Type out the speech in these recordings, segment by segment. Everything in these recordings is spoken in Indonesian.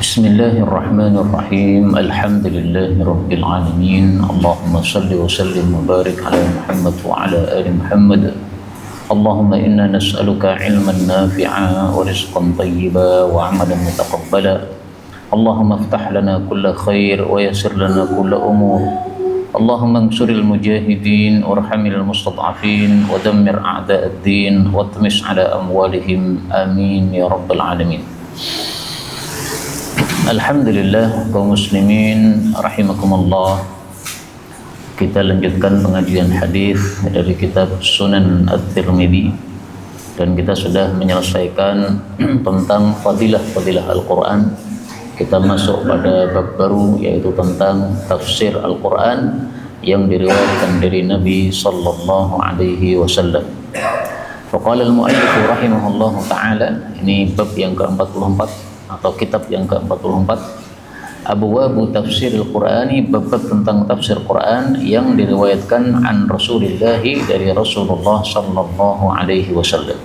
Bismillahirrahmanirrahim. Alhamdulillahirabbil alamin. Allahumma shalli wa sallim wa barik ala Muhammad wa ala ali Muhammad. Allahumma inna nas'aluka ilman nafi'a wa rizqan tayyiba wa amalan mutaqabbala. Allahumma iftah lana kulla khair wa yassir lana kulla umur. Allahumma ansuril mujahidin warhamil mustad'afin wa dammir a'da'ad din wa tmis ala amwalihim. Amin ya rabbal alamin. Alhamdulillah kaum muslimin rahimakumullah. Kita lanjutkan pengajian hadis dari kitab Sunan At-Tirmidzi dan kita sudah menyelesaikan tentang fadilah Al-Qur'an. Kita masuk pada bab baru yaitu tentang tafsir Al-Qur'an yang diriwayatkan dari Nabi sallallahu alaihi wasallam. Faqala al-mu'allif rahimahullahu taala, ini bab yang ke-44 atau kitab yang ke-44, Abwabu Tafsir Al-Qur'ani, bab tentang tafsir Quran yang diriwayatkan an Rasulillah, dari Rasulullah sallallahu alaihi wasallam.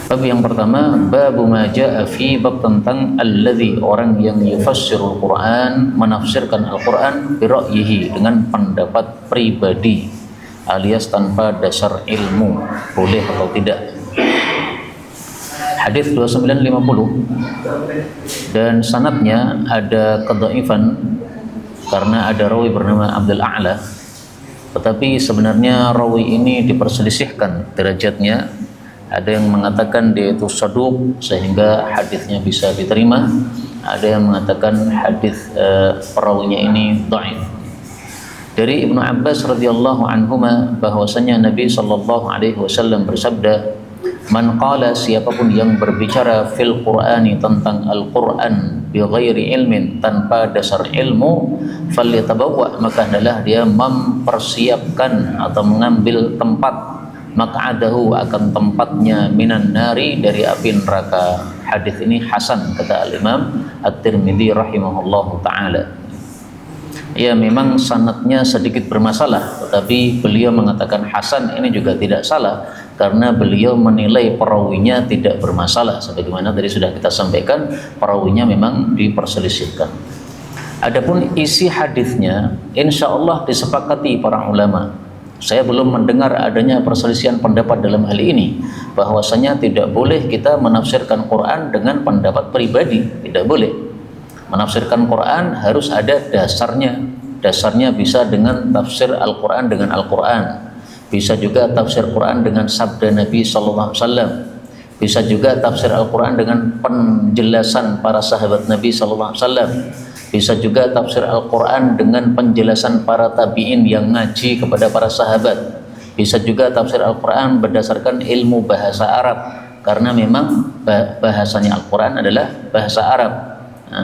Bab yang pertama, babu ma jaa fi, bab tentang alladzi, orang yang yufassirul Quran, menafsirkan Al-Quran bi ra'yihi, dengan pendapat pribadi alias tanpa dasar ilmu, boleh atau tidak. Hadis 2950 dan sanadnya ada kedhaifan karena ada rawi bernama Abdul A'la, tetapi sebenarnya rawi ini diperselisihkan derajatnya. Ada yang mengatakan dia itu saduq sehingga hadisnya bisa diterima, ada yang mengatakan hadis perawinya ini dhaif. Dari Ibnu Abbas radhiyallahu anhuma bahwasanya Nabi sallallahu alaihi wasallam bersabda, man qala, siapapun yang berbicara fil Qur'ani, tentang Al-Qur'an, bi ghairi ilmin, tanpa dasar ilmu, falyatabawwa, maka adalah dia mempersiapkan atau mengambil tempat, maq'adahu, akan tempatnya, minan nari, dari api neraka. Hadis ini hasan, kata Al-Imam At-Tirmidzi rahimahullahu taala. Ya, memang sanadnya sedikit bermasalah, tetapi beliau mengatakan hasan ini juga tidak salah karena beliau menilai perawinya tidak bermasalah. Sebagaimana tadi sudah kita sampaikan, perawinya memang diperselisihkan. Adapun isi hadisnya insya Allah disepakati para ulama. Saya belum mendengar adanya perselisihan pendapat dalam hal ini, bahwasanya tidak boleh kita menafsirkan Quran dengan pendapat pribadi, tidak boleh. Menafsirkan Quran harus ada dasarnya. Dasarnya bisa dengan tafsir Al-Quran dengan Al-Quran, bisa juga tafsir Quran dengan sabda Nabi sallallahu alaihi wasallam, bisa juga tafsir Al-Quran dengan penjelasan para sahabat Nabi sallallahu alaihi wasallam, bisa juga tafsir Al-Quran dengan penjelasan para tabi'in yang ngaji kepada para sahabat, bisa juga tafsir Al-Quran berdasarkan ilmu bahasa Arab karena memang bahasanya Al-Quran adalah bahasa Arab.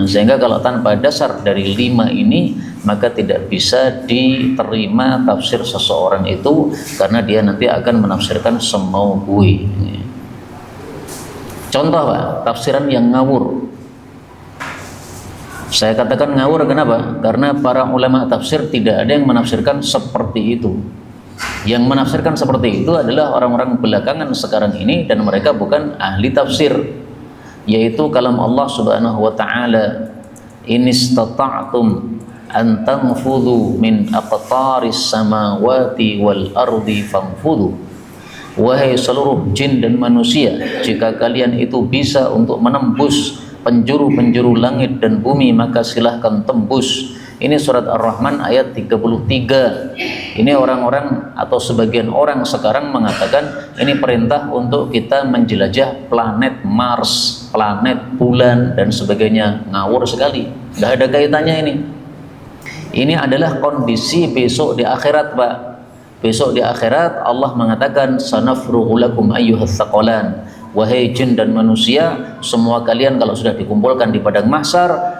Sehingga kalau tanpa dasar dari 5 ini, maka tidak bisa diterima tafsir seseorang itu, karena dia nanti akan menafsirkan semau gue. Contoh Pak, tafsiran yang ngawur. Saya katakan ngawur kenapa? Karena para ulama tafsir tidak ada yang menafsirkan seperti itu. Yang menafsirkan seperti itu adalah orang-orang belakangan sekarang ini, dan mereka bukan ahli tafsir, yaitu kalam Allah subhanahu wa ta'ala, in istata'tum an tanfudhu min aqtaris samawati wal ardi fanfudhu. Wahai seluruh jin dan manusia, jika kalian itu bisa untuk menembus penjuru-penjuru langit dan bumi, maka silahkan tembus. Ini surat Ar-Rahman ayat 33. Ini orang-orang atau sebagian orang sekarang mengatakan ini perintah untuk kita menjelajah planet Mars, planet bulan dan sebagainya. Ngawur sekali, nggak ada kaitannya ini. Ini adalah kondisi besok di akhirat Pak. Besok di akhirat Allah mengatakan sanafruhu lakum ayyuhats tsaqalan. Wahai jin dan manusia, semua kalian kalau sudah dikumpulkan di padang mahsyar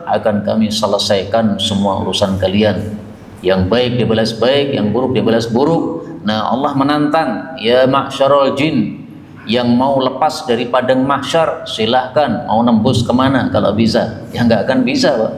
akan kami selesaikan semua urusan kalian. Yang baik dibalas baik, yang buruk dibalas buruk. Nah, Allah menantang, ya ma'syarul jin, yang mau lepas dari padang mahsyar silahkan, mau nembus kemana kalau bisa. Ya nggak akan bisa Pak.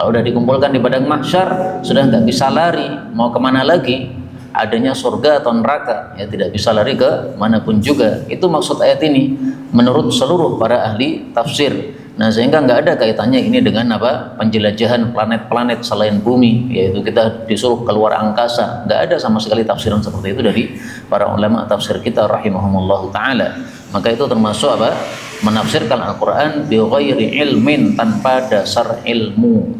Kalau sudah dikumpulkan di padang mahsyar, sudah nggak bisa lari, mau kemana lagi? Adanya surga atau neraka, ya tidak bisa lari ke manapun juga. Itu maksud ayat ini menurut seluruh para ahli tafsir. Nah, sehingga nggak ada kaitannya ini dengan apa, penjelajahan planet-planet selain bumi, yaitu kita disuruh keluar angkasa. Nggak ada sama sekali tafsiran seperti itu dari para ulama tafsir kita rahimahumullahu taala. Maka itu termasuk apa, menafsirkan Al-Quran bi ghairi ilmin, tanpa dasar ilmu.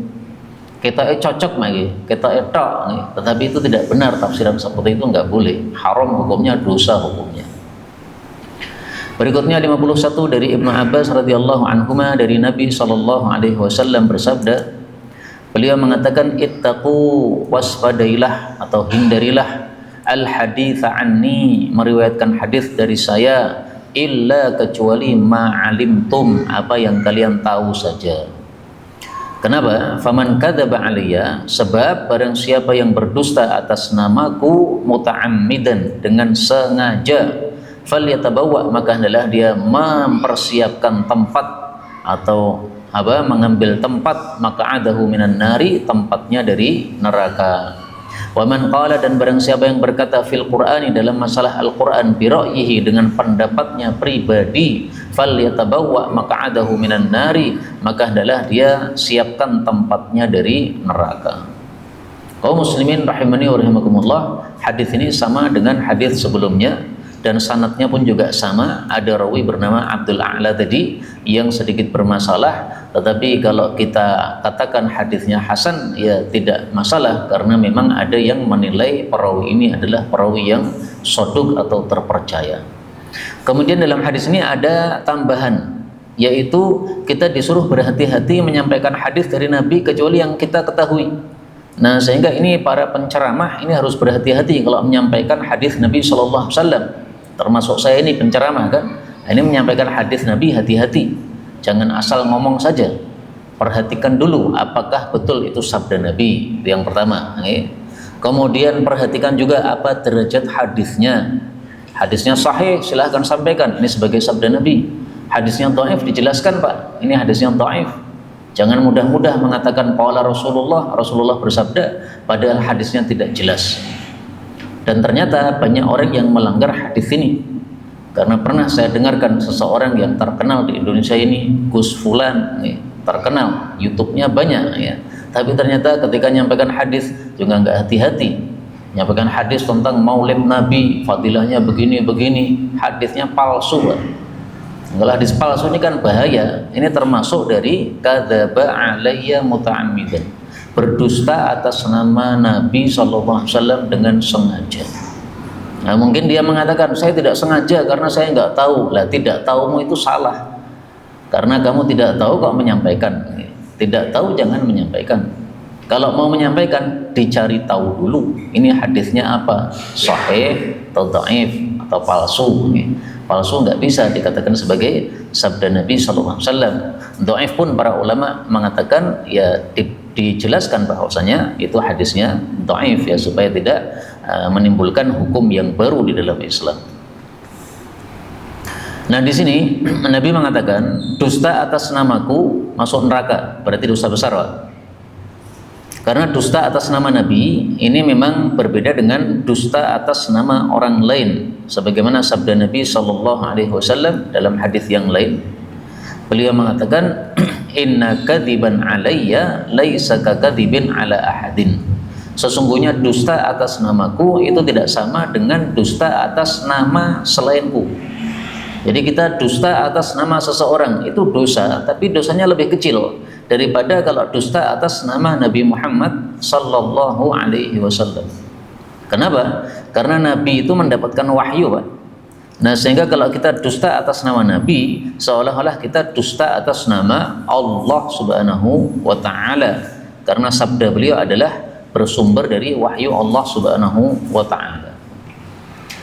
Kita cocok lagi, kita etok nih, tetapi itu tidak benar, tafsiran seperti itu nggak boleh, haram hukumnya, dosa hukumnya. Berikutnya 51 dari Ibnu Abbas radhiyallahu anhuma, dari Nabi sallallahu alaihi wasallam bersabda, beliau mengatakan, ittaqu, waspadailah atau hindarilah, al haditsa anni, meriwayatkan hadis dari saya, illa, kecuali ma'alimtum, apa yang kalian tahu saja. Kenapa? Faman kadzaba alayya, sebab barang siapa yang berdusta atas namaku muta'ammidan, dengan sengaja, falyatabawwa, maka hendaklah dia mempersiapkan tempat atau apa, mengambil tempat, maq'adahu minan nari, tempatnya dari neraka. Wa man qala, dan barang siapa yang berkata fil Qur'ani, dalam masalah Al-Qur'an, bi ra'yihi, dengan pendapatnya pribadi, falyatabawwa maq'adahu minan nari, maka hendaklah dia siapkan tempatnya dari neraka. Kaum muslimin rahimani wa rahimakumullah, hadis ini sama dengan hadis sebelumnya, dan sanadnya pun juga sama. Ada rawi bernama Abdul A'la tadi yang sedikit bermasalah, tetapi kalau kita katakan hadisnya hasan, ya tidak masalah, karena memang ada yang menilai perawi ini adalah perawi yang shoduk atau terpercaya. Kemudian dalam hadis ini ada tambahan, yaitu kita disuruh berhati-hati menyampaikan hadis dari Nabi kecuali yang kita ketahui. Nah, sehingga ini para penceramah ini harus berhati-hati kalau menyampaikan hadis Nabi Shallallahu Alaihi Wasallam. Termasuk saya ini penceramah kan, ini menyampaikan hadis Nabi, hati-hati, jangan asal ngomong saja, perhatikan dulu apakah betul itu sabda Nabi, itu yang pertama. Kemudian perhatikan juga apa derajat hadisnya. Hadisnya sahih, silahkan sampaikan, ini sebagai sabda Nabi. Hadisnya dhaif, dijelaskan Pak, ini hadisnya dhaif. Jangan mudah-mudah mengatakan qala Rasulullah, Rasulullah bersabda, padahal hadisnya tidak jelas. Dan ternyata banyak orang yang melanggar hadis ini, karena pernah saya dengarkan seseorang yang terkenal di Indonesia ini, Gus Fulan, terkenal, YouTube-nya banyak ya, tapi ternyata ketika menyampaikan hadis juga nggak hati-hati, menyampaikan hadis tentang maulid Nabi, fadilahnya begini-begini, hadisnya palsu. Kalau hadis palsu ini kan bahaya, ini termasuk dari kadzaba alayya muta'ammidan, berdusta atas nama Nabi SAW dengan sengaja. Nah, mungkin dia mengatakan saya tidak sengaja karena saya nggak tahu. Lah, tidak tahumu itu salah, karena kamu tidak tahu kok menyampaikan. Tidak tahu jangan menyampaikan. Kalau mau menyampaikan, dicari tahu dulu ini hadisnya apa, sahih atau dhaif atau palsu. Palsu nggak bisa dikatakan sebagai sabda Nabi SAW. Dhaif pun para ulama mengatakan ya dijelaskan bahwasanya itu hadisnya dhaif ya, supaya tidak menimbulkan hukum yang baru di dalam Islam. Nah, di sini Nabi mengatakan dusta atas namaku masuk neraka, berarti dosa besar Pak. Karena dusta atas nama Nabi ini memang berbeda dengan dusta atas nama orang lain, sebagaimana sabda Nabi SAW dalam hadis yang lain. Beliau mengatakan, inna kadziban alayya laisa kakadzibin ala ahadin. Sesungguhnya dusta atas namaku itu tidak sama dengan dusta atas nama selainku. Jadi kita dusta atas nama seseorang itu dosa, tapi dosanya lebih kecil daripada kalau dusta atas nama Nabi Muhammad sallallahu alaihi wasallam. Kenapa? Karena Nabi itu mendapatkan wahyu, Pak. Nah, sehingga kalau kita dusta atas nama Nabi, seolah-olah kita dusta atas nama Allah Subhanahu wa taala, karena sabda beliau adalah bersumber dari wahyu Allah Subhanahu wa taala.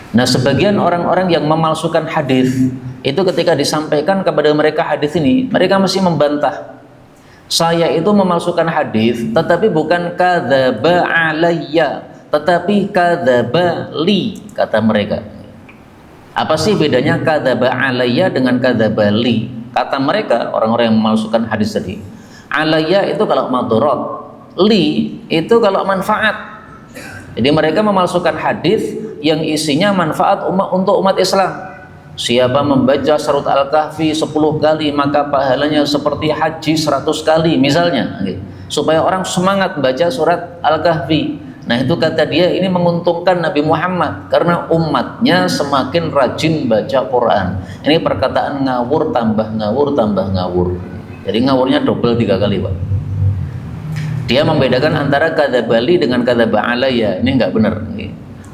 Nah, sebagian orang-orang yang memalsukan hadis itu ketika disampaikan kepada mereka hadis ini, mereka mesti membantah. Saya itu memalsukan hadis, tetapi bukan kadzaba alayya, tetapi kadzaba li, kata mereka. Apa sih bedanya kadzaba alayya dengan kadzaba li? Kata mereka, orang-orang yang memalsukan hadis tadi, alayya itu kalau madharat, li itu kalau manfaat. Jadi mereka memalsukan hadis yang isinya manfaat untuk umat Islam. Siapa membaca surat Al-Kahfi 10 kali maka pahalanya seperti haji 100 kali misalnya, supaya orang semangat baca surat Al-Kahfi. Nah itu kata dia ini menguntungkan Nabi Muhammad karena umatnya semakin rajin baca Quran. Ini perkataan ngawur tambah ngawur tambah ngawur. Jadi ngawurnya double 3 kali Pak. Dia membedakan antara kadzabali dengan kadzaba alayya. Ini enggak benar.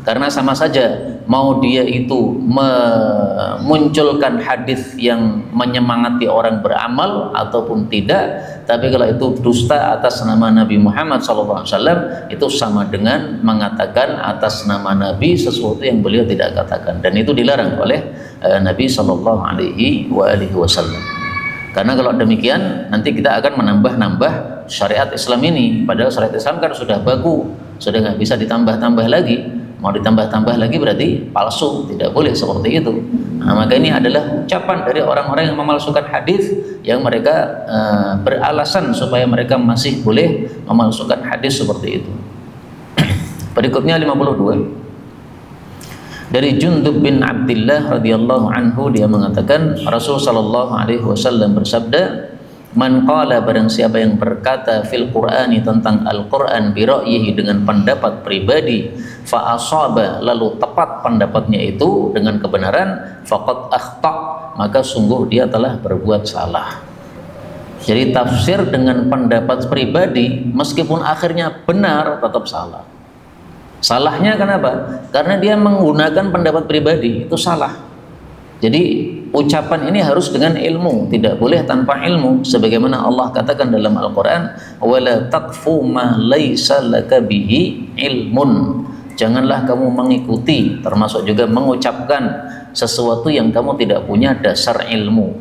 Karena sama saja mau dia itu memunculkan hadis yang menyemangati orang beramal ataupun tidak, tapi kalau itu dusta atas nama Nabi Muhammad SAW itu sama dengan mengatakan atas nama Nabi sesuatu yang beliau tidak katakan, dan itu dilarang oleh Nabi SAW. Karena kalau demikian nanti kita akan menambah-nambah syariat Islam ini, padahal syariat Islam kan sudah baku, sudah nggak bisa ditambah-tambah lagi. Mau ditambah-tambah lagi berarti palsu, tidak boleh seperti itu. Nah, maka ini adalah ucapan dari orang-orang yang memalsukan hadis, yang mereka beralasan supaya mereka masih boleh memalsukan hadis seperti itu. Berikutnya 52. Dari Jundub bin Abdillah radhiyallahu anhu, dia mengatakan Rasul sallallahu alaihi wasallam bersabda, man qala, barang siapa yang berkata fil Qur'ani, tentang Al-Qur'an, bi ra'yihi, dengan pendapat pribadi, fa asaba, lalu tepat pendapatnya itu dengan kebenaran, faqad akhta, maka sungguh dia telah berbuat salah. Jadi tafsir dengan pendapat pribadi meskipun akhirnya benar tetap salah. Salahnya kenapa? Karena dia menggunakan pendapat pribadi, itu salah. Jadi ucapan ini harus dengan ilmu, tidak boleh tanpa ilmu, sebagaimana Allah katakan dalam Al-Qur'an, wala taqfu ma laisa laka bihi ilmun. Janganlah kamu mengikuti, termasuk juga mengucapkan sesuatu yang kamu tidak punya dasar ilmu.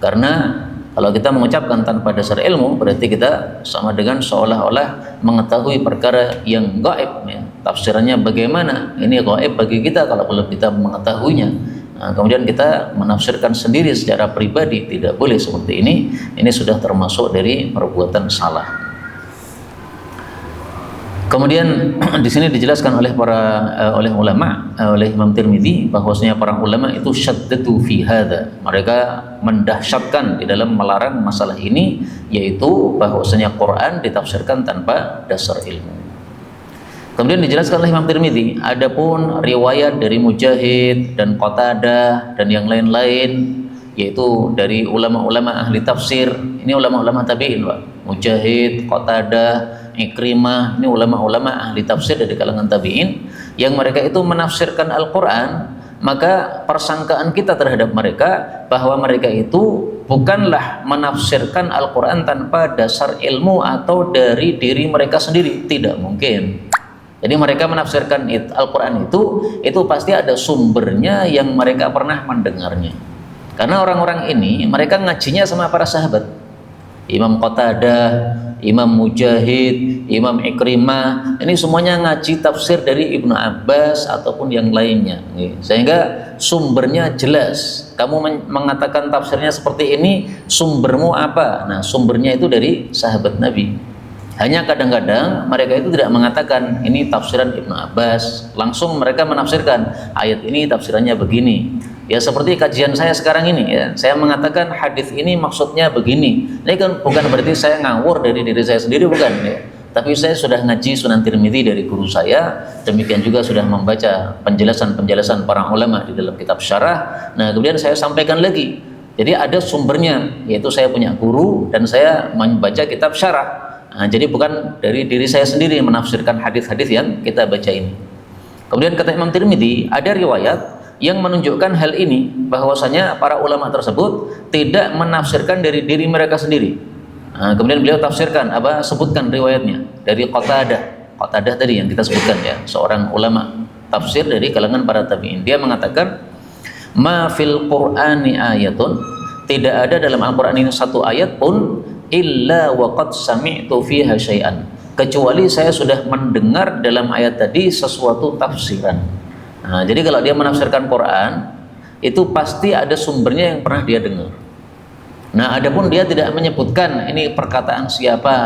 Karena kalau kita mengucapkan tanpa dasar ilmu, berarti kita sama dengan seolah-olah mengetahui perkara yang gaib, ya. Tafsirannya bagaimana? Ini gaib bagi kita kalau belum kita mengetahuinya. Nah, kemudian kita menafsirkan sendiri secara pribadi, tidak boleh seperti ini. Ini sudah termasuk dari perbuatan salah. Kemudian di sini dijelaskan oleh oleh ulama, oleh Imam Tirmidzi, bahwasanya para ulama itu syaddatu fi hadza. Mereka mendahsyatkan di dalam melarang masalah ini, yaitu bahwasanya Quran ditafsirkan tanpa dasar ilmu. Kemudian dijelaskan oleh Imam Tirmidzi, adapun riwayat dari Mujahid dan Qatadah dan yang lain-lain, yaitu dari ulama-ulama ahli tafsir. Ini ulama-ulama tabi'in, Pak. Mujahid, Qatadah, Ikrimah, ini ulama-ulama ahli tafsir dari kalangan tabi'in, yang mereka itu menafsirkan Al-Quran. Maka persangkaan kita terhadap mereka bahwa mereka itu bukanlah menafsirkan Al-Quran tanpa dasar ilmu atau dari diri mereka sendiri, tidak mungkin. Jadi mereka menafsirkan Al-Quran itu pasti ada sumbernya yang mereka pernah mendengarnya. Karena orang-orang ini mereka ngajinya sama para sahabat, Imam Qatadah, Imam Mujahid, Imam Ikrimah, ini semuanya ngaji tafsir dari Ibnu Abbas ataupun yang lainnya. Sehingga sumbernya jelas. Kamu mengatakan tafsirnya seperti ini, sumbermu apa? Nah, sumbernya itu dari sahabat Nabi. Hanya kadang-kadang mereka itu tidak mengatakan ini tafsiran Ibnu Abbas, langsung mereka menafsirkan ayat ini tafsirannya begini. Ya seperti kajian saya sekarang ini, ya, saya mengatakan hadis ini maksudnya begini. Ini kan bukan berarti saya ngawur dari diri saya sendiri, bukan, ya. Tapi saya sudah ngaji Sunan Tirmidzi dari guru saya, demikian juga sudah membaca penjelasan-penjelasan para ulama di dalam kitab syarah. Nah, kemudian saya sampaikan lagi. Jadi ada sumbernya, yaitu saya punya guru dan saya membaca kitab syarah. Nah, jadi bukan dari diri saya sendiri yang menafsirkan hadis-hadis yang kita baca ini. Kemudian kata Imam Tirmidzi, ada riwayat yang menunjukkan hal ini, bahwasanya para ulama tersebut tidak menafsirkan dari diri mereka sendiri. Nah, kemudian beliau tafsirkan, sebutkan riwayatnya dari Qatadah tadi yang kita sebutkan, ya, seorang ulama tafsir dari kalangan para tabi'in. Dia mengatakan, ma fil Qur'ani ayatun, tidak ada dalam Al-Qur'an ini satu ayat pun illa waqad sami'tu fiha syai'an, kecuali saya sudah mendengar dalam ayat tadi sesuatu tafsiran. Nah, jadi kalau dia menafsirkan Quran itu pasti ada sumbernya yang pernah dia dengar. Nah, adapun dia tidak menyebutkan ini perkataan siapa,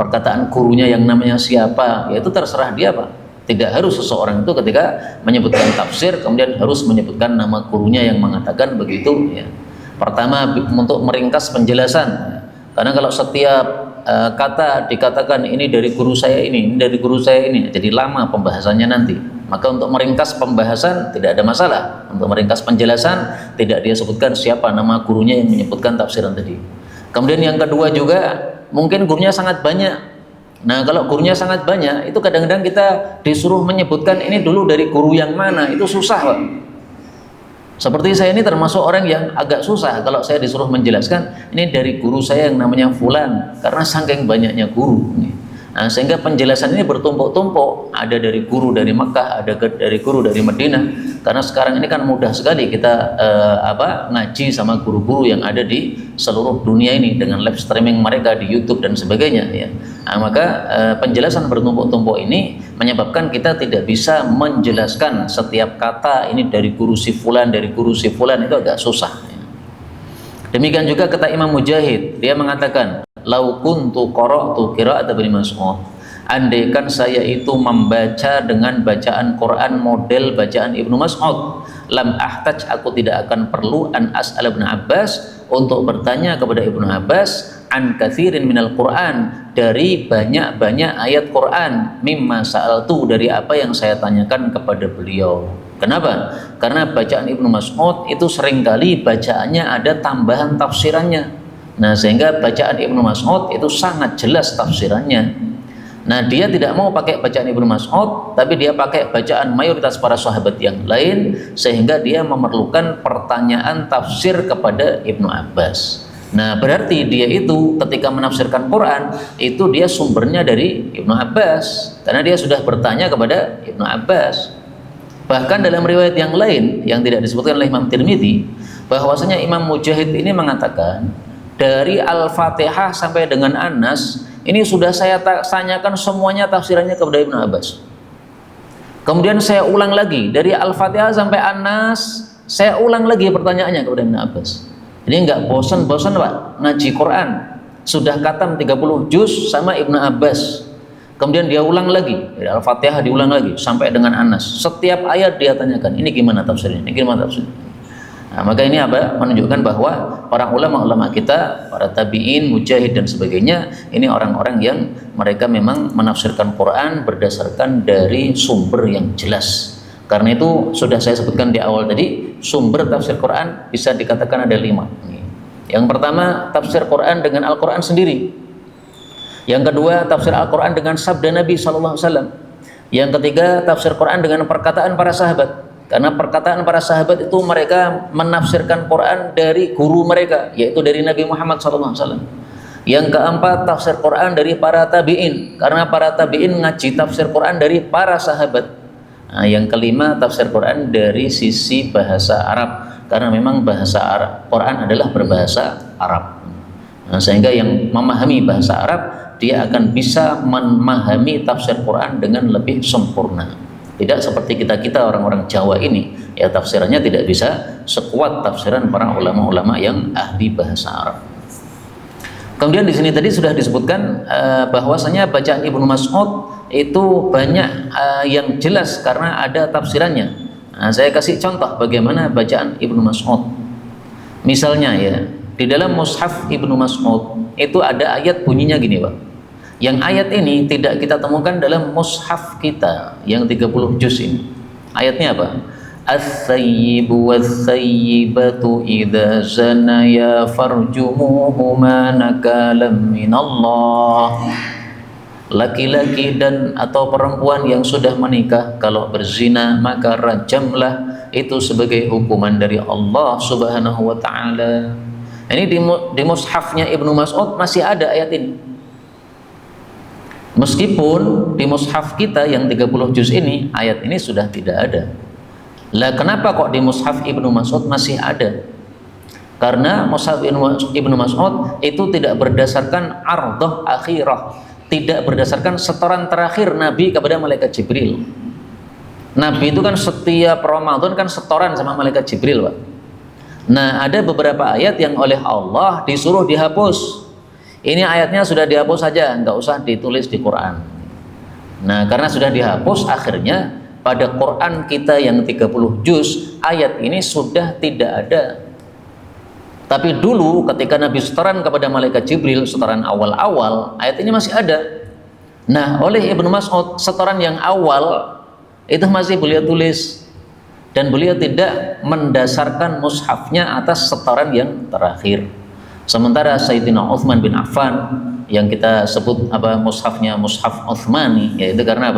perkataan gurunya yang namanya siapa, ya itu terserah dia, Pak. Tidak harus seseorang itu ketika menyebutkan tafsir kemudian harus menyebutkan nama gurunya yang mengatakan begitu ya. Pertama, untuk meringkas penjelasan, karena kalau setiap kata dikatakan ini dari guru saya ini dari guru saya ini, jadi lama pembahasannya nanti. Maka untuk meringkas pembahasan tidak ada masalah, untuk meringkas penjelasan tidak dia sebutkan siapa nama gurunya yang menyebutkan tafsiran tadi. Kemudian yang kedua juga, mungkin gurunya sangat banyak. Nah kalau gurunya sangat banyak, itu kadang-kadang kita disuruh menyebutkan ini dulu dari guru yang mana, itu susah Pak. Seperti saya ini termasuk orang yang agak susah kalau saya disuruh menjelaskan ini dari guru saya yang namanya Fulan, karena saking banyaknya guru. Nah, sehingga penjelasan ini bertumpuk-tumpuk, ada dari guru dari Mekah, ada dari guru dari Madinah. Karena sekarang ini kan mudah sekali kita ngaji sama guru-guru yang ada di seluruh dunia ini dengan live streaming mereka di YouTube dan sebagainya ya. Nah, maka penjelasan bertumpuk-tumpuk ini menyebabkan kita tidak bisa menjelaskan setiap kata ini dari guru si Fulan, dari guru si Fulan, itu agak susah ya. Demikian juga kata Imam Mujahid, dia mengatakan lau kuntu qara'tu qira'at Ibnu Mas'ud, andaikan saya itu membaca dengan bacaan Quran model bacaan Ibnu Mas'ud, lam ahtaj, aku tidak akan perlu an as'al Ibnu Abbas, untuk bertanya kepada Ibnu Abbas an katsirin minal Quran, dari banyak-banyak ayat Quran, mimma sa'altu, dari apa yang saya tanyakan kepada beliau. Kenapa? Karena bacaan Ibnu Mas'ud itu seringkali bacaannya ada tambahan tafsirannya. Nah, sehingga bacaan Ibnu Mas'ud itu sangat jelas tafsirannya. Nah, dia tidak mau pakai bacaan Ibnu Mas'ud, tapi dia pakai bacaan mayoritas para sahabat yang lain, sehingga dia memerlukan pertanyaan tafsir kepada Ibnu Abbas. Nah, berarti dia itu ketika menafsirkan Quran, itu dia sumbernya dari Ibnu Abbas, karena dia sudah bertanya kepada Ibnu Abbas. Bahkan dalam riwayat yang lain yang tidak disebutkan oleh Imam Tirmidzi, bahwasanya Imam Mujahid ini mengatakan dari Al-Fatihah sampai dengan An-Nas ini sudah saya tanyakan semuanya tafsirannya kepada Ibnu Abbas. Kemudian saya ulang lagi dari Al-Fatihah sampai An-Nas, saya ulang lagi pertanyaannya kepada Ibnu Abbas. Ini enggak bosan-bosan Pak ngaji Quran, sudah khatam 30 juz sama Ibnu Abbas. Kemudian dia ulang lagi, dari Al-Fatihah diulang lagi sampai dengan An-Nas. Setiap ayat dia tanyakan, ini gimana tafsirnya? Ini gimana tafsirnya? Nah, maka ini menunjukkan bahwa para ulama-ulama kita, para tabi'in, mujahid dan sebagainya, ini orang-orang yang mereka memang menafsirkan Quran berdasarkan dari sumber yang jelas. Karena itu sudah saya sebutkan di awal tadi, sumber tafsir Quran bisa dikatakan ada 5. Yang pertama, tafsir Quran dengan Al-Quran sendiri. Yang kedua, tafsir Al-Quran dengan sabda Nabi SAW. Yang ketiga, tafsir Quran dengan perkataan para sahabat. Karena perkataan para sahabat itu mereka menafsirkan Quran dari guru mereka, yaitu dari Nabi Muhammad SAW. Yang keempat, tafsir Quran dari para tabi'in, karena para tabi'in ngaji tafsir Quran dari para sahabat. Nah, yang kelima, tafsir Quran dari sisi bahasa Arab, karena memang bahasa Arab, Quran adalah berbahasa Arab. Nah, sehingga yang memahami bahasa Arab, dia akan bisa memahami tafsir Quran dengan lebih sempurna. Tidak seperti kita orang-orang Jawa ini, ya tafsirannya tidak bisa sekuat tafsiran para ulama-ulama yang ahli bahasa Arab. Kemudian di sini tadi sudah disebutkan bahwasanya bacaan Ibnu Mas'ud itu banyak yang jelas karena ada tafsirannya. Nah, saya kasih contoh bagaimana bacaan Ibnu Mas'ud. Misalnya ya, di dalam mushaf Ibnu Mas'ud itu ada ayat bunyinya gini Pak. Yang ayat ini tidak kita temukan dalam mushaf kita yang 30 juz ini. Ayatnya apa? As-sayyibu was-sayyibatu idza zanaya farjumuhuma nakalam minallah. Laki-laki dan atau perempuan yang sudah menikah kalau berzina maka rajamlah, itu sebagai hukuman dari Allah Subhanahu wa taala. Ini di mushafnya Ibnu Mas'ud masih ada ayat ini. Meskipun di mushaf kita yang 30 juz ini ayat ini sudah tidak ada. Lah kenapa kok di mushaf Ibnu Mas'ud masih ada? Karena mushaf Ibnu Mas'ud itu tidak berdasarkan ardhah akhirah, tidak berdasarkan setoran terakhir Nabi kepada malaikat Jibril. Nabi itu kan setiap Ramadan kan setoran sama malaikat Jibril, Pak. Nah, ada beberapa ayat yang oleh Allah disuruh dihapus. Ini ayatnya sudah dihapus saja, nggak usah ditulis di Quran. Nah, karena sudah dihapus, akhirnya pada Quran kita yang 30 juz ayat ini sudah tidak ada. Tapi dulu ketika Nabi setoran kepada malaikat Jibril, setoran awal-awal, ayat ini masih ada. Nah, oleh Ibnu Mas'ud, setoran yang awal itu masih beliau tulis, dan beliau tidak mendasarkan mushafnya atas setoran yang terakhir. Sementara Sayyidina Utsman bin Affan yang kita sebut mushafnya mushaf Utsmani, yaitu karena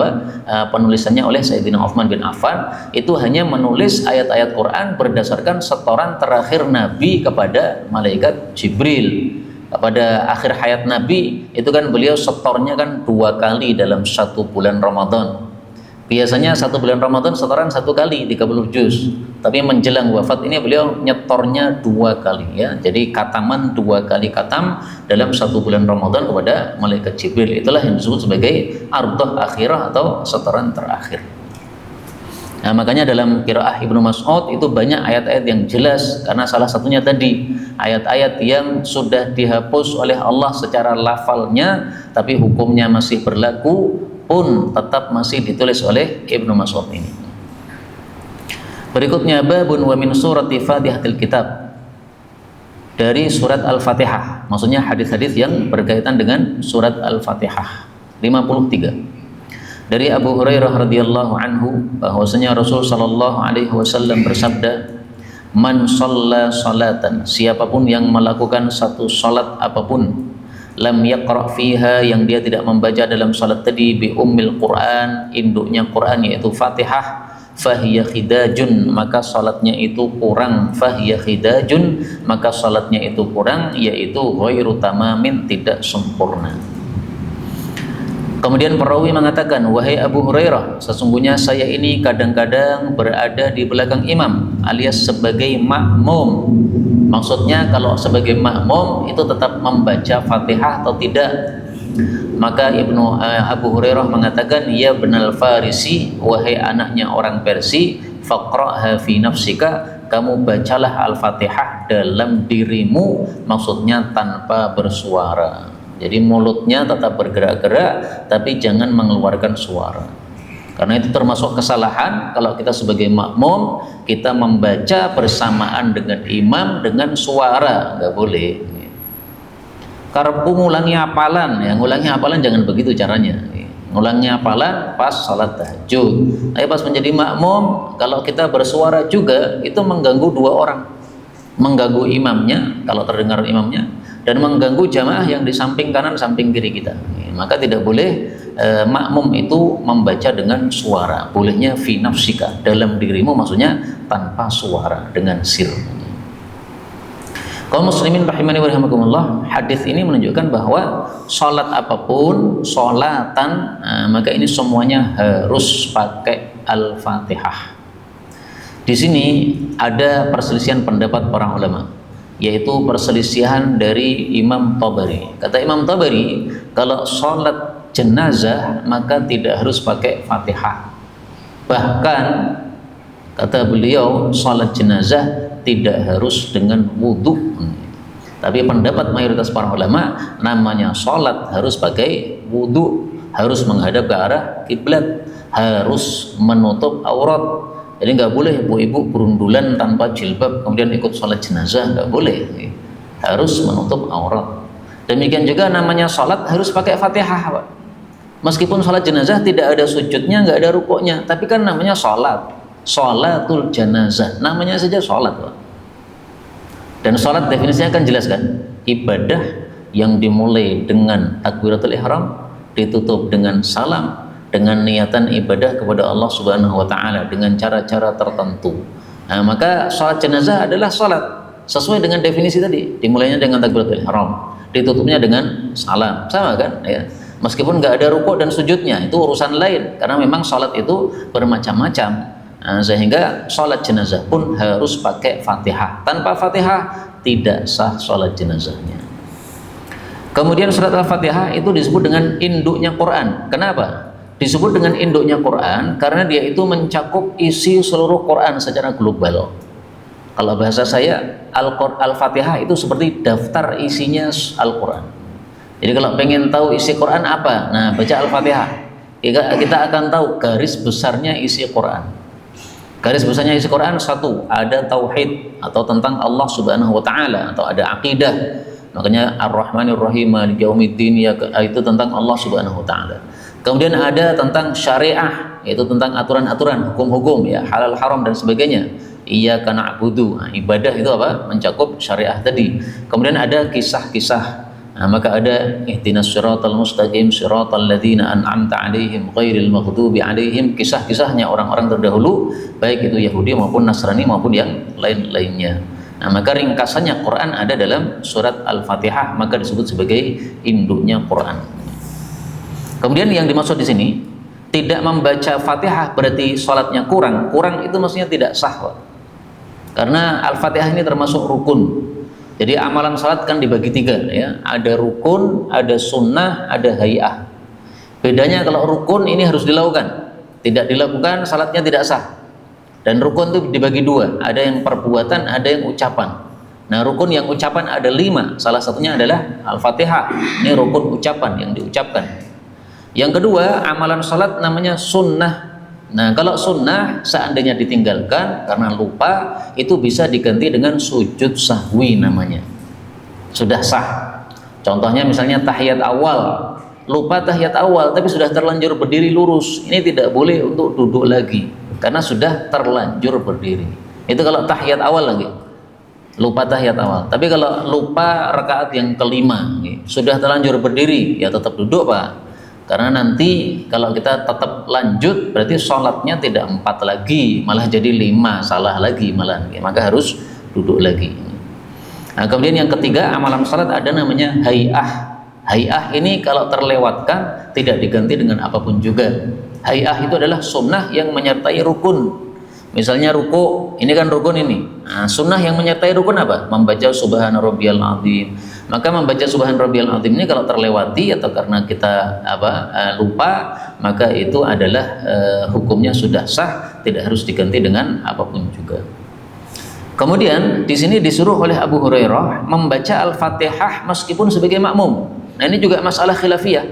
penulisannya oleh Sayyidina Utsman bin Affan itu hanya menulis ayat-ayat Quran berdasarkan setoran terakhir Nabi kepada malaikat Jibril. Pada akhir hayat Nabi itu kan beliau setornya kan 2 kali dalam 1 bulan Ramadan. Biasanya 1 bulan Ramadan setoran 1 kali 30 juz, tapi menjelang wafat ini beliau nyetornya 2 kali ya. Jadi kataman 2 kali katam dalam 1 bulan Ramadan kepada malaikat Jibril. Itulah yang disebut sebagai ardhah akhirah atau setoran terakhir. Nah, makanya dalam qiraah Ibnu Mas'ud itu banyak ayat-ayat yang jelas, karena salah satunya tadi ayat-ayat yang sudah dihapus oleh Allah secara lafalnya tapi hukumnya masih berlaku pun tetap masih ditulis oleh Ibnu Mas'ud ini. Berikutnya babun wa min surati Fatihatil Kitab, dari surat Al-Fatihah, maksudnya hadis-hadis yang berkaitan dengan surat Al-Fatihah. 53 dari Abu Hurairah radhiyallahu anhu bahwasanya Rasul sallallahu alaihi wasallam bersabda, man shalla salatan, siapapun yang melakukan satu salat apapun, lam yaqra fiha, yang dia tidak membaca dalam salat tadi, bi ummil Quran, induknya Quran yaitu Fatihah, fahiya khidajun, maka salatnya itu kurang, fahiya khidajun, maka salatnya itu kurang, yaitu ghairu tamamin, tidak sempurna. Kemudian perawi mengatakan, wahai Abu Hurairah, sesungguhnya saya ini kadang-kadang berada di belakang imam alias sebagai makmum. Maksudnya kalau sebagai makmum itu tetap membaca Fatihah atau tidak. Maka Abu Hurairah mengatakan, ya benal Farisi, wahai anaknya orang Persi, faqra'ha fi nafsika, kamu bacalah Al-Fatihah dalam dirimu, maksudnya tanpa bersuara. Jadi mulutnya tetap bergerak-gerak tapi jangan mengeluarkan suara. Karena itu termasuk kesalahan kalau kita sebagai makmum kita membaca bersamaan dengan imam dengan suara, nggak boleh. Karena ngulangi hafalan, ya ngulangi hafalan jangan begitu caranya. Ngulangi hafalan pas salat tahajud. Tapi pas menjadi makmum kalau kita bersuara juga itu mengganggu 2 orang, mengganggu imamnya kalau terdengar imamnya, dan mengganggu jamaah yang di samping kanan samping kiri kita. Maka tidak boleh makmum itu membaca dengan suara. Bolehnya fi nafsika, dalam dirimu, maksudnya tanpa suara, dengan sir. Kaum muslimin rahimani wa rahimakumullah, hadis ini menunjukkan bahwa salat apapun, salatan, maka ini semuanya harus pakai Al-Fatihah. Di sini ada perselisihan pendapat para ulama, yaitu perselisihan dari Imam Tabari. Kata Imam Tabari, kalau sholat jenazah maka tidak harus pakai Fatihah. Bahkan kata beliau, sholat jenazah tidak harus dengan wudhu. Tapi pendapat mayoritas para ulama, namanya sholat harus pakai wudhu, harus menghadap ke arah kiblat, harus menutup aurat. Jadi nggak boleh ibu-ibu berundulan tanpa jilbab kemudian ikut sholat jenazah, nggak boleh. Harus menutup aurat. Demikian juga namanya sholat harus pakai Fatihah, Pak. Meskipun sholat jenazah tidak ada sujudnya, nggak ada rukuknya, tapi kan namanya sholat, sholatul jenazah, namanya saja sholat, Pak. Dan sholat definisinya kan jelas kan, ibadah yang dimulai dengan takbiratul ihram, ditutup dengan salam, dengan niatan ibadah kepada Allah Subhanahu wa taala dengan cara-cara tertentu. Nah, maka sholat jenazah adalah sholat sesuai dengan definisi tadi, dimulainya dengan takbiratul ihram, ditutupnya dengan salam, sama kan ya. Meskipun nggak ada rukuk dan sujudnya, itu urusan lain, karena memang sholat itu bermacam-macam. Nah, sehingga sholat jenazah pun harus pakai Fatihah. Tanpa Fatihah tidak sah sholat jenazahnya. Kemudian surat Al-Fatihah itu disebut dengan induknya Quran. Kenapa disebut dengan induknya Quran? Karena dia itu mencakup isi seluruh Quran secara global. Kalau bahasa saya, Al-Fatihah itu seperti daftar isinya Al-Quran. Jadi kalau pengen tahu isi Quran apa, nah baca Al-Fatihah. kita akan tahu garis besarnya isi Quran. Garis besarnya isi Quran satu, ada tauhid atau tentang Allah Subhanahu wa taala, atau ada akidah. Makanya Ar-Rahmanir Rahim Maliki Yaumiddin, ya, itu tentang Allah Subhanahu wa taala. Kemudian ada tentang syariah, yaitu tentang aturan-aturan, hukum-hukum, ya, halal haram dan sebagainya. Iyyaka na'budu, nah, ibadah itu apa? Mencakup syariah tadi. Kemudian ada kisah-kisah. Nah, maka ada ihdinas siratal mustaqim siratal ladzina an'amta 'alaihim ghairil maghdubi 'alaihim, kisah-kisahnya orang-orang terdahulu, baik itu Yahudi maupun Nasrani maupun yang lain-lainnya. Nah, maka ringkasannya Quran ada dalam surat Al-Fatihah, maka disebut sebagai induknya Quran. Kemudian yang dimaksud di sini, tidak membaca Fatihah berarti sholatnya kurang. Kurang itu maksudnya tidak sah, Pak. Karena Al-Fatihah ini termasuk rukun. Jadi amalan salat kan dibagi tiga, ya. Ada rukun, ada sunnah, ada hay'ah. Bedanya kalau rukun ini harus dilakukan. Tidak dilakukan, salatnya tidak sah. Dan rukun itu dibagi dua, ada yang perbuatan, ada yang ucapan. Nah, rukun yang ucapan ada 5, salah satunya adalah Al-Fatihah. Ini rukun ucapan yang diucapkan. Yang kedua, amalan salat namanya sunnah. Nah, kalau sunnah seandainya ditinggalkan karena lupa, itu bisa diganti dengan sujud sahwi namanya. Sudah sah. Contohnya misalnya tahiyat awal, lupa tahiyat awal tapi sudah terlanjur berdiri lurus, ini tidak boleh untuk duduk lagi karena sudah terlanjur berdiri. Itu kalau tahiyat awal lagi, lupa tahiyat awal. Tapi kalau lupa rakaat yang kelima, sudah terlanjur berdiri, ya tetap duduk, Pak. Karena nanti kalau kita tetap lanjut berarti sholatnya tidak 4 lagi, malah jadi 5, salah lagi malah, maka harus duduk lagi. Nah, kemudian yang ketiga, amalan sholat ada namanya hay'ah. Hay'ah ini kalau terlewatkan tidak diganti dengan apapun juga. Hay'ah itu adalah sunnah yang menyertai rukun. Misalnya ruku, ini kan rukun ini. Nah, sunnah yang menyertai rukun apa? Membaca subhana rabbiyal azim. Maka membaca subhana rabbiyal azim ini kalau terlewati atau karena kita lupa, maka itu adalah hukumnya sudah sah, tidak harus diganti dengan apapun juga. Kemudian di sini disuruh oleh Abu Hurairah membaca Al-Fatihah meskipun sebagai makmum. Nah, ini juga masalah khilafiyah.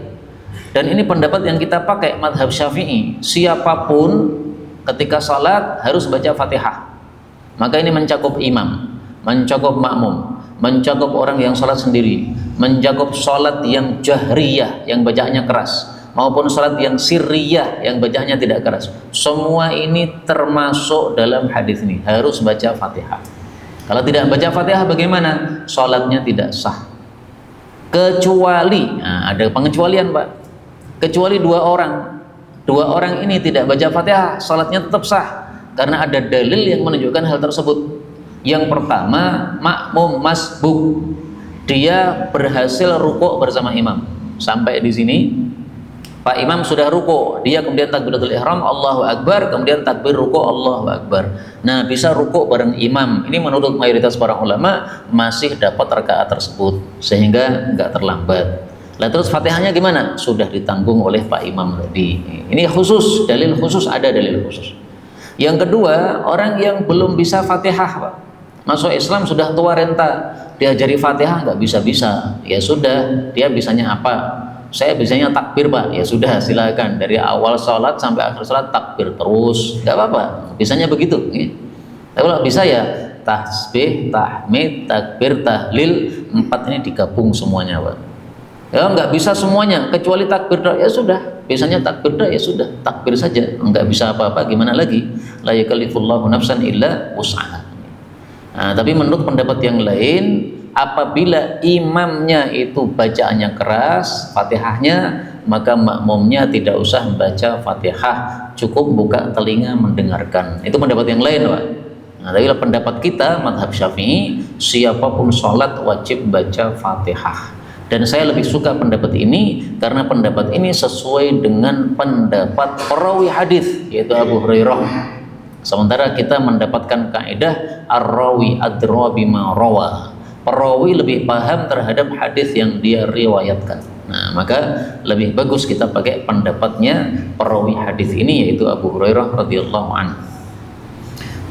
Dan ini pendapat yang kita pakai mazhab Syafi'i. Siapapun ketika salat harus baca Fatihah. Maka ini mencakup imam, mencakup makmum, mencakup orang yang salat sendiri, mencakup salat yang jahriyah yang bacaannya keras, maupun salat yang sirriyah yang bacaannya tidak keras. Semua ini termasuk dalam hadis ini, harus baca Fatihah. Kalau tidak baca Fatihah bagaimana? Salatnya tidak sah. Kecuali, nah, ada pengecualian, Pak. Kecuali 2 orang. 2 orang ini tidak baca Fatihah, salatnya tetap sah karena ada dalil yang menunjukkan hal tersebut. Yang pertama, makmum masbuk, dia berhasil rukuk bersama imam. Sampai di sini Pak Imam sudah rukuk, dia kemudian takbiratul ihram Allahu Akbar, kemudian takbir rukuk Allahu Akbar. Nah, bisa rukuk bareng imam. Ini menurut mayoritas para ulama masih dapat rakaat tersebut sehingga nggak terlambat. Lah terus Fatihahnya gimana? Sudah ditanggung oleh Pak Imam tadi. Ini khusus, dalil khusus, ada dalil khusus. Yang kedua, orang yang belum bisa Fatihah, Pak. Masuk Islam sudah tua renta, diajari Fatihah nggak bisa-bisa. Ya sudah, dia bisanya apa? Saya bisanya takbir, Pak. Ya sudah, silakan dari awal sholat sampai akhir sholat takbir terus, nggak apa-apa. Bisanya begitu. Tapi kalau bisa ya tasbih, tahmid, takbir, tahlil, 4 ini digabung semuanya, Pak. Ya nggak bisa semuanya kecuali takbir ya sudah, biasanya takbir ya sudah, takbir saja, nggak bisa apa-apa, gimana lagi? La yakallifullahu nafsan illa wus'aha. Nah, tapi menurut pendapat yang lain, apabila imamnya itu bacaannya keras, Fatihahnya, maka makmumnya tidak usah membaca Fatihah, cukup buka telinga mendengarkan. Itu pendapat yang lain, Pak. Nah, tapi pendapat kita mazhab Syafi'i, siapapun sholat wajib baca Fatihah. Dan saya lebih suka pendapat ini karena pendapat ini sesuai dengan pendapat perawi hadis, yaitu Abu Hurairah. Sementara kita mendapatkan kaidah ar-rawi adra bima rawa. Perawi lebih paham terhadap hadis yang dia riwayatkan. Nah, maka lebih bagus kita pakai pendapatnya perawi hadis ini, yaitu Abu Hurairah radhiyallahu anhu.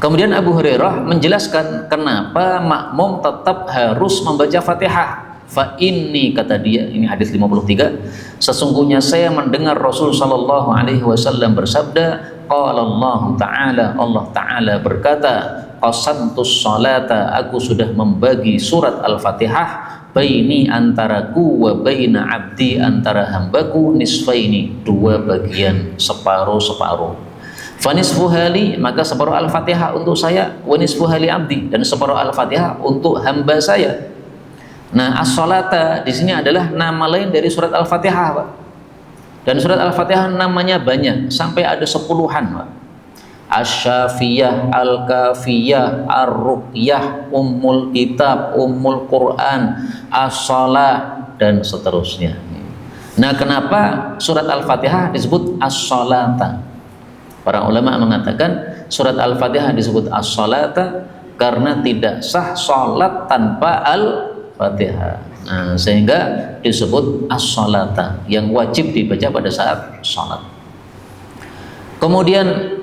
Kemudian Abu Hurairah menjelaskan kenapa makmum tetap harus membaca Fatihah. fa inni, kata dia, ini hadis 53, sesungguhnya saya mendengar Rasul sallallahu alaihi wasallam bersabda, qala Allah taala, Allah taala berkata, qasamtus salata, aku sudah membagi surat Al-Fatihah, baini, antaraku, wa baina abdi, antara hambaku, nisfaini, dua bagian, separuh-separuh. Fanisfu hali, maka separuh Al-Fatihah untuk saya, wa nisfu hali abdi, dan separuh Al-Fatihah untuk hamba saya. Nah, as-salata di sini adalah nama lain dari surat Al-Fatihah, Pak. Dan surat Al-Fatihah namanya banyak, sampai ada 10-an, Pak. Asy-Syafiyah, Al-Kafiyah, Ar-Ruqyah, Ummul Kitab, Ummul Quran, As-Shalah, dan seterusnya. Nah, kenapa surat Al-Fatihah disebut As-Shalata? Para ulama mengatakan surat Al-Fatihah disebut As-Shalata karena tidak sah sholat tanpa Al-Fatihah. Nah, sehingga disebut As-Shalata, yang wajib dibaca pada saat sholat. Kemudian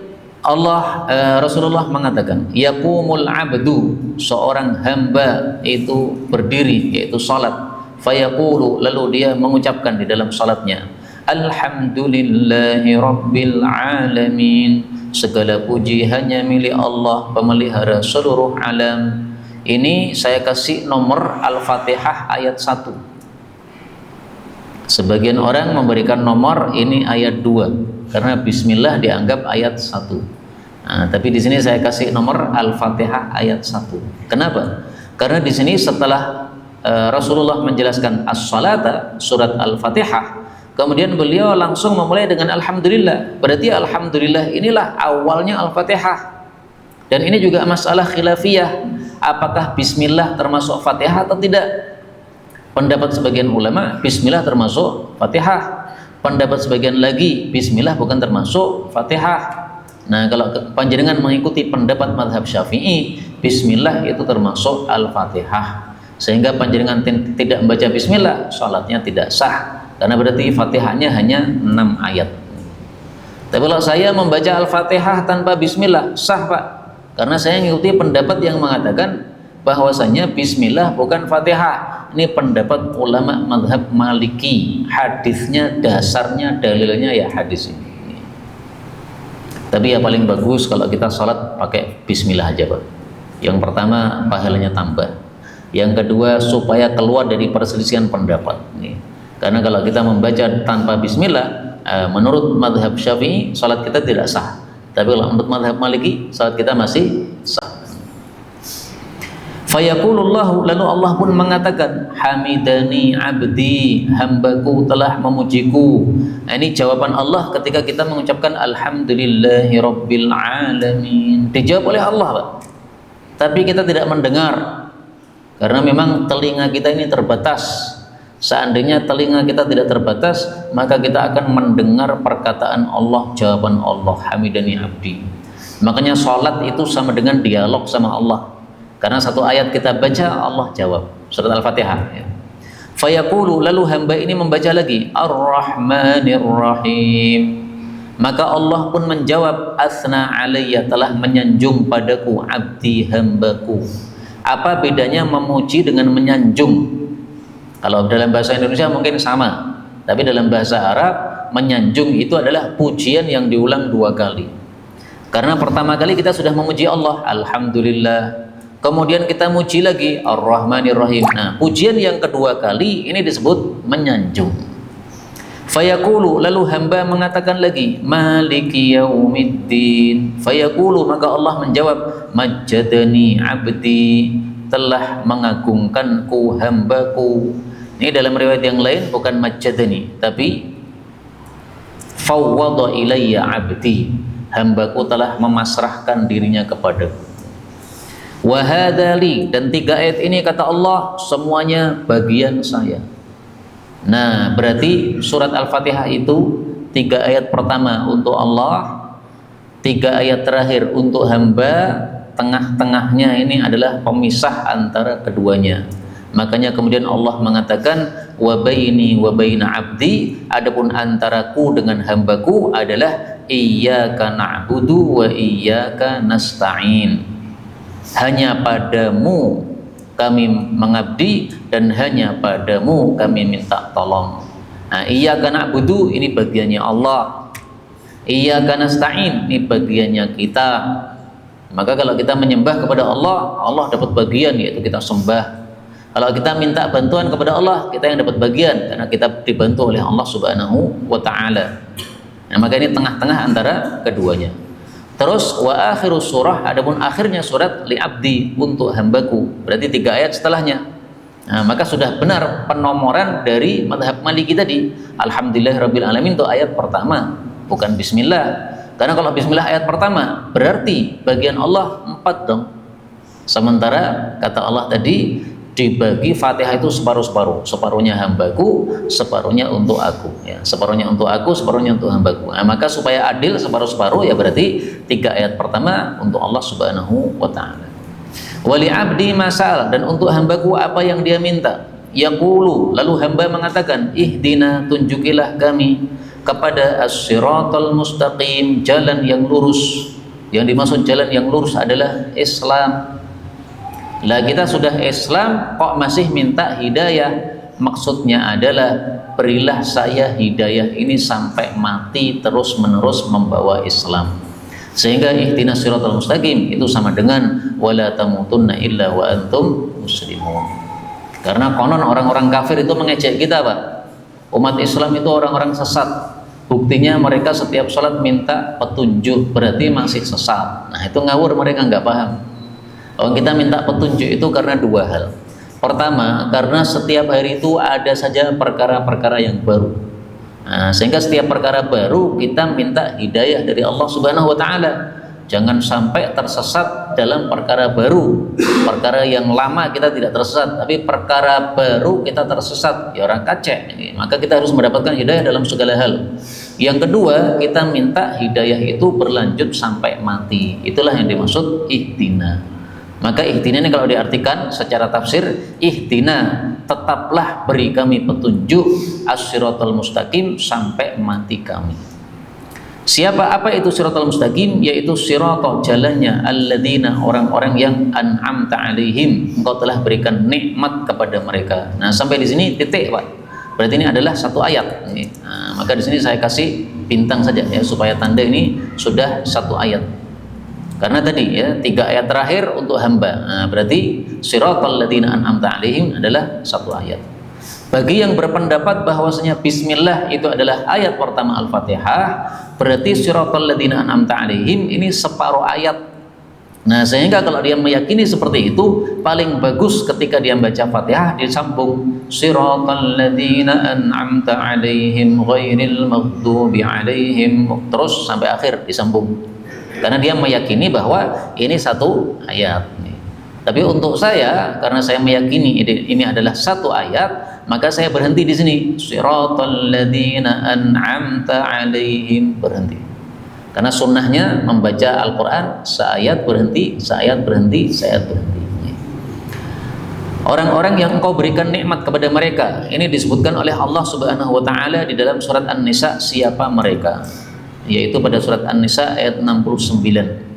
Rasulullah mengatakan, yaqumul abdu, seorang hamba itu berdiri, yaitu salat, fayaqulu, lalu dia mengucapkan di dalam salatnya, alhamdulillahi rabbil alamin, segala puji hanya milik Allah, pemelihara seluruh alam. Ini saya kasih nomor Al-Fatihah ayat 1. Sebagian orang memberikan nomor ini ayat 2 karena bismillah dianggap ayat 1. Nah, tapi di sini saya kasih nomor Al-Fatihah ayat 1. Kenapa? Karena di sini setelah Rasulullah menjelaskan as-salata, surat Al-Fatihah, kemudian beliau langsung memulai dengan alhamdulillah. Berarti alhamdulillah inilah awalnya Al-Fatihah. Dan ini juga masalah khilafiyah, apakah bismillah termasuk Fatihah atau tidak? Pendapat sebagian ulama, bismillah termasuk Fatihah. Pendapat sebagian lagi, bismillah bukan termasuk Fatihah. Nah, kalau panjenengan mengikuti pendapat mazhab Syafi'i, bismillah itu termasuk Al-Fatihah. Sehingga panjenengan tidak membaca bismillah, salatnya tidak sah. Karena berarti Fatihahnya hanya 6 ayat. Tapi kalau saya membaca Al-Fatihah tanpa bismillah, sah, Pak. Karena saya mengikuti pendapat yang mengatakan bahwasanya bismillah bukan Fatihah. Ini pendapat ulama mazhab Maliki. Hadisnya, dasarnya, dalilnya ya hadis ini. Tapi ya paling bagus kalau kita sholat pakai bismillah aja, Pak. Yang pertama pahalanya tambah. Yang kedua supaya keluar dari perselisihan pendapat. Karena kalau kita membaca tanpa bismillah, menurut mazhab Syafi'i sholat kita tidak sah. Tapi kalau menurut mazhab Maliki sholat kita masih sah. Fayaqulullahu, lalu Allah pun mengatakan, hamidani abdi, hambaku telah memujiku. Nah, ini jawaban Allah ketika kita mengucapkan alhamdulillahi rabbil alamin. Dijawab oleh Allah, Pak. Tapi kita tidak mendengar karena memang telinga kita ini terbatas. Seandainya telinga kita tidak terbatas, maka kita akan mendengar perkataan Allah, jawaban Allah, hamidani abdi. Makanya sholat itu sama dengan dialog sama Allah. Karena satu ayat kita baca, Allah jawab. Surat Al-Fatihah, ya. Fayaqulu, lalu hamba ini membaca lagi, Ar-Rahmanir Rahim. Maka Allah pun menjawab, asna alayya, telah menyanjung padaku, abdi, hambaku. Apa bedanya memuji dengan menyanjung? Kalau dalam bahasa Indonesia mungkin sama, tapi dalam bahasa Arab, menyanjung itu adalah pujian yang diulang 2 kali. Karena pertama kali kita sudah memuji Allah, alhamdulillah. Kemudian kita muji lagi Ar-Rahmanir Rahim. Nah, pujian yang kedua kali ini disebut menyanjung. Fayaqulu, lalu hamba mengatakan lagi, Maliki yaumiddin. Fayaqulu, maka Allah menjawab, Majjadani abdi, telah mengagungkanku hambaku. Ini dalam riwayat yang lain bukan majjadani, tapi fawwada ilayya abdi, hambaku telah memasrahkan dirinya kepadaku. Wahadali, dan 3 ayat ini kata Allah semuanya bagian saya. Nah, berarti surat Al-Fatihah itu 3 ayat pertama untuk Allah, 3 ayat terakhir untuk hamba, tengah-tengahnya ini adalah pemisah antara keduanya. Makanya kemudian Allah mengatakan wa baini wa baina abdi, adapun antaraku dengan hambaku adalah iyyaka na'budu wa iyyaka nasta'in. Hanya padamu kami mengabdi dan hanya padamu kami minta tolong. Nah, iyyaka na'budu ini bagiannya Allah, iyyaka nasta'in ini bagiannya kita. Maka kalau kita menyembah kepada Allah, Allah dapat bagian, yaitu kita sembah. Kalau kita minta bantuan kepada Allah, kita yang dapat bagian karena kita dibantu oleh Allah Subhanahu wa taala. Nah, maka ini tengah-tengah antara keduanya. Terus wa akhirus surah, adapun akhirnya surat li abdi, untuk hambaku, berarti 3 ayat setelahnya. Nah, maka sudah benar penomoran dari mazhab Maliki tadi. Alhamdulillahirabbil alamin itu ayat pertama, bukan bismillah. Karena kalau bismillah ayat pertama, berarti bagian Allah 4 dong. Sementara kata Allah tadi dibagi Fatihah itu separuh-separuh, separuhnya hambaku, separuhnya untuk aku, ya, separuhnya untuk aku, separuhnya untuk hambaku. Nah, maka supaya adil separuh-separuh, ya berarti 3 ayat pertama untuk Allah Subhanahu wa taala. Wali abdi masal, dan untuk hambaku apa yang dia minta. Yaqulu, lalu hamba mengatakan, ihdina, tunjukilah kami kepada as-siratal mustaqim, jalan yang lurus. Yang dimaksud jalan yang lurus adalah Islam. Lah kita sudah Islam kok masih minta hidayah? Maksudnya adalah berilah saya hidayah ini sampai mati terus menerus membawa Islam. Sehingga ihdinas siratal mustaqim itu sama dengan wala tamutunna illa wa antum muslimun. Karena konon orang-orang kafir itu mengejek kita, Pak. Umat Islam itu orang-orang sesat. Buktinya mereka setiap sholat minta petunjuk, berarti masih sesat. Nah, itu ngawur, mereka nggak paham. Kalau kita minta petunjuk itu karena 2 hal. Pertama, karena setiap hari itu ada saja perkara-perkara yang baru. Nah, sehingga setiap perkara baru kita minta hidayah dari Allah Subhanahu wa taala. Jangan sampai tersesat dalam perkara baru. Perkara yang lama kita tidak tersesat, tapi perkara baru kita tersesat. Ya orang kacek. Maka kita harus mendapatkan hidayah dalam segala hal. Yang kedua, kita minta hidayah itu berlanjut sampai mati. Itulah yang dimaksud ihdina. Maka ihdina ini kalau diartikan secara tafsir, ihdina, tetaplah beri kami petunjuk as-siratal mustaqim sampai mati kami. Apa itu siratal mustaqim? Yaitu siratal, jalannya alladzina, orang-orang yang an'amta alaihim, engkau telah berikan nikmat kepada mereka. Nah, sampai di sini titik, Pak. Berarti ini adalah 1 ayat. Nah, maka di sini saya kasih bintang saja ya, supaya tanda ini sudah 1 ayat. Karena tadi ya 3 ayat terakhir untuk hamba. Nah, berarti siratal ladzina an'amta alaihim adalah 1 ayat. Bagi yang berpendapat bahwasanya bismillah itu adalah ayat pertama Al-Fatihah, berarti siratal ladzina an'amta alaihim ini separuh ayat. Nah, sehingga kalau dia meyakini seperti itu, paling bagus ketika dia baca Fatihah disambung siratal ladzina an'amta alaihim ghairil maghdubi alaihim, terus sampai akhir disambung. Karena dia meyakini bahwa ini 1 ayat. Tapi untuk saya, karena saya meyakini ini adalah 1 ayat, maka saya berhenti di sini. Siratal ladzina an'amta alaihim, berhenti. Karena sunnahnya membaca Al-Quran seayat berhenti, seayat berhenti, seayat berhenti. Orang-orang yang engkau berikan nikmat kepada mereka, ini disebutkan oleh Allah Subhanahu wa taala di dalam surat An-Nisa, siapa mereka? Yaitu pada surat An-Nisa ayat 69.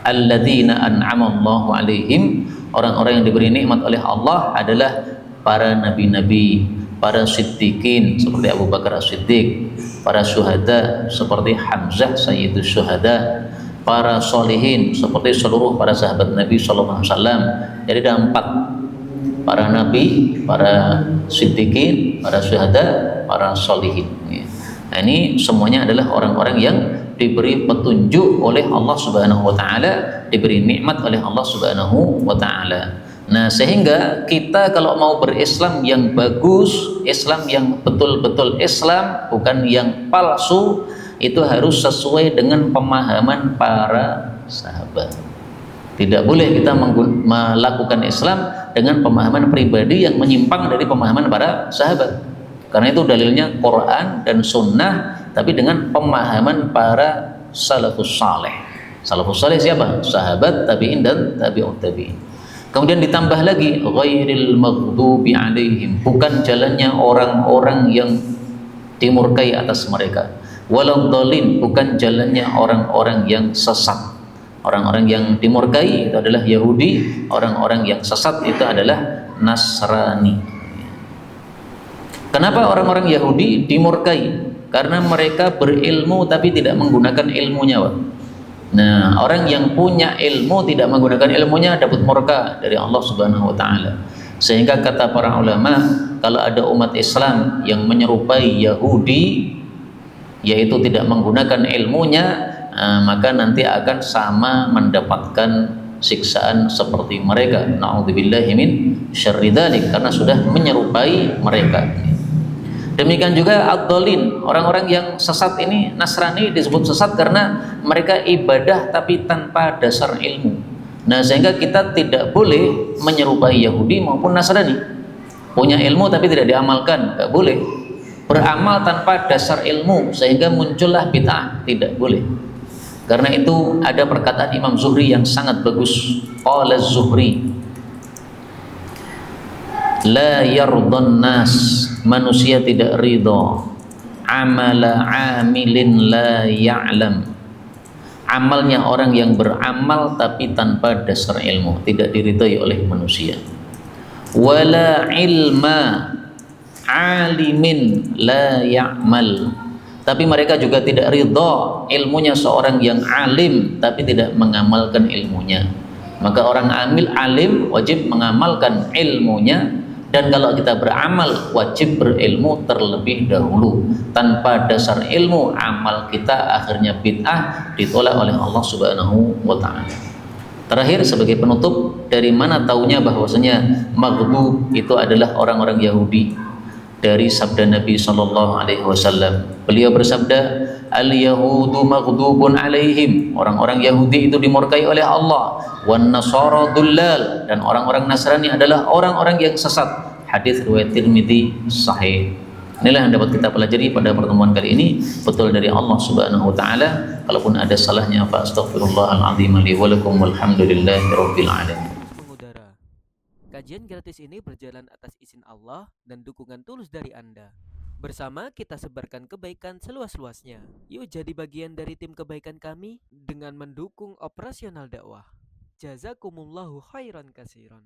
Alladzina an'amallahu alaihim, orang-orang yang diberi nikmat oleh Allah adalah para nabi-nabi, para siddiqin seperti Abu Bakar As-Siddiq, para syuhada seperti Hamzah sayyidus syuhada, para solihin seperti seluruh para sahabat Nabi sallallahu alaihi wasallam. Jadi ada 4, para nabi, para siddiqin, para syuhada, para solihin. Nah, ini semuanya adalah orang-orang yang diberi petunjuk oleh Allah Subhanahu wa taala, diberi nikmat oleh Allah Subhanahu wa taala. Nah, sehingga kita kalau mau berislam yang bagus, Islam yang betul-betul Islam, bukan yang palsu, itu harus sesuai dengan pemahaman para sahabat. Tidak boleh kita melakukan Islam dengan pemahaman pribadi yang menyimpang dari pemahaman para sahabat. Karena itu dalilnya Quran dan Sunnah, tapi dengan pemahaman para salafus saleh. Salafus saleh siapa? Sahabat, tabi'in dan tabi'ut tabi'in. Kemudian ditambah lagi ghairil maghdubi alaihim, bukan jalannya orang-orang yang dimurkai atas mereka. Waladhdallin, bukan jalannya orang-orang yang sesat. Orang-orang yang dimurkai itu adalah Yahudi, orang-orang yang sesat itu adalah Nasrani. Kenapa orang-orang Yahudi dimurkai? Karena mereka berilmu tapi tidak menggunakan ilmunya, Pak. Nah, orang yang punya ilmu tidak menggunakan ilmunya dapat murka dari Allah Subhanahu wa taala. Sehingga kata para ulama, kalau ada umat Islam yang menyerupai Yahudi yaitu tidak menggunakan ilmunya, maka nanti akan sama mendapatkan siksaan seperti mereka. Na'udzubillahi min syarri dzalik, karena sudah menyerupai mereka. Demikian juga ad-dhalin, orang-orang yang sesat ini, Nasrani disebut sesat karena mereka ibadah tapi tanpa dasar ilmu. Nah, sehingga kita tidak boleh menyerupai Yahudi maupun Nasrani. Punya ilmu tapi tidak diamalkan, tidak boleh. Beramal tanpa dasar ilmu sehingga muncullah bid'ah, tidak boleh. Karena itu ada perkataan Imam Zuhri yang sangat bagus. Qala Zuhri, la yardhan nas, manusia tidak ridha amala amilin la ya'lam, amalnya orang yang beramal tapi tanpa dasar ilmu, tidak diridhai oleh manusia. Wala ilma alimin la ya'mal, tapi mereka juga tidak ridha ilmunya seorang yang alim tapi tidak mengamalkan ilmunya. Maka orang alim wajib mengamalkan ilmunya, dan kalau kita beramal wajib berilmu terlebih dahulu. Tanpa dasar ilmu amal kita akhirnya bid'ah, ditolak oleh Allah Subhanahu wa taala. Terakhir sebagai penutup, dari mana taunya bahwasanya maghdub itu adalah orang-orang Yahudi? Dari sabda Nabi sallallahu alaihi wasallam. Beliau bersabda, al-yahudu maghdubun alaihim, orang-orang Yahudi itu dimurkai oleh Allah, wan nasara dullal, dan orang-orang Nasrani adalah orang-orang yang sesat. Hadis riwayat Tirmidzi sahih. Inilah yang dapat kita pelajari pada pertemuan kali ini, betul dari Allah Subhanahu wa taala. Kalaupun ada salahnya fa astaghfirullahal azim li wa lakum, walhamdulillahirabbil alamin. Kajian gratis ini berjalan atas izin Allah dan dukungan tulus dari Anda. Bersama kita sebarkan kebaikan seluas-luasnya. Yuk jadi bagian dari tim kebaikan kami dengan mendukung operasional dakwah. Jazakumullahu khairan katsiran.